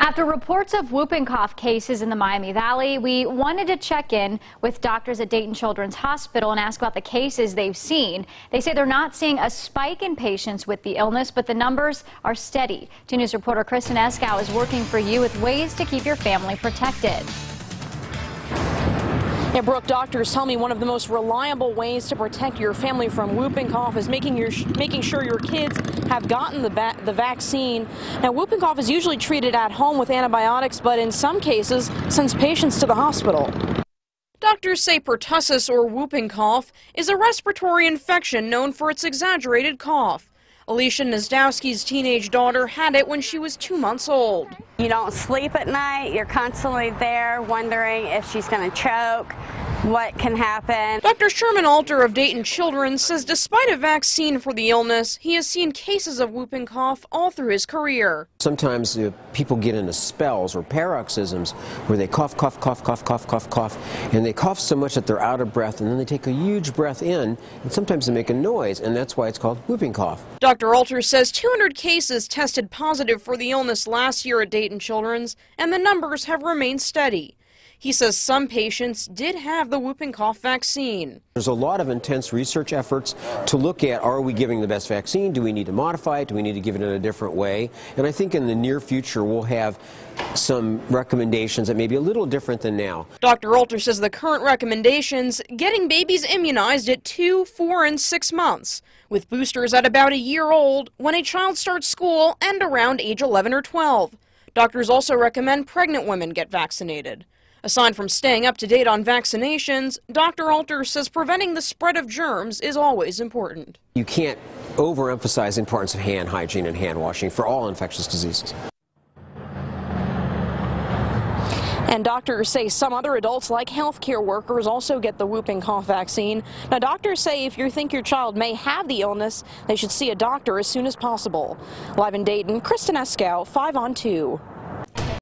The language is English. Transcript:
After reports of whooping cough cases in the Miami Valley, we wanted to check in with doctors at Dayton Children's Hospital and ask about the cases they've seen. They say they're not seeing a spike in patients with the illness, but the numbers are steady. 2 News reporter Kristen Eskow is working for you with ways to keep your family protected. Yeah, Brooke, doctors tell me one of the most reliable ways to protect your family from whooping cough is making sure your kids have gotten the vaccine. Now, whooping cough is usually treated at home with antibiotics, but in some cases, sends patients to the hospital. Doctors say pertussis, or whooping cough, is a respiratory infection known for its exaggerated cough. Alicia Nazdowski's teenage daughter had it when she was 2 months old. You don't sleep at night. You're constantly there wondering if she's going to choke, what can happen. Dr. Sherman Alter of Dayton Children's says despite a vaccine for the illness, he has seen cases of whooping cough all through his career. Sometimes people get into spells or paroxysms where they cough, cough, cough, cough, cough, cough, cough, and they cough so much that they're out of breath, and then they take a huge breath in, and sometimes they make a noise, and that's why it's called whooping cough. Dr. Alter says 200 cases tested positive for the illness last year at Dayton Children's, and the numbers have remained steady. He says some patients did have the whooping cough vaccine. There's a lot of intense research efforts to look at, are we giving the best vaccine? Do we need to modify it? Do we need to give it in a different way? And I think in the near future we'll have some recommendations that may be a little different than now. Dr. Alter says the current recommendations, getting babies immunized at 2, 4, and 6 months, with boosters at about a year old when a child starts school and around age 11 or 12. Doctors also recommend pregnant women get vaccinated. Aside from staying up to date on vaccinations, Dr. Alter says preventing the spread of germs is always important. You can't overemphasize the importance of hand hygiene and hand washing for all infectious diseases. And doctors say some other adults, like healthcare workers, also get the whooping cough vaccine. Now, doctors say if you think your child may have the illness, they should see a doctor as soon as possible. Live in Dayton, Kristen Eskow, 5 on 2.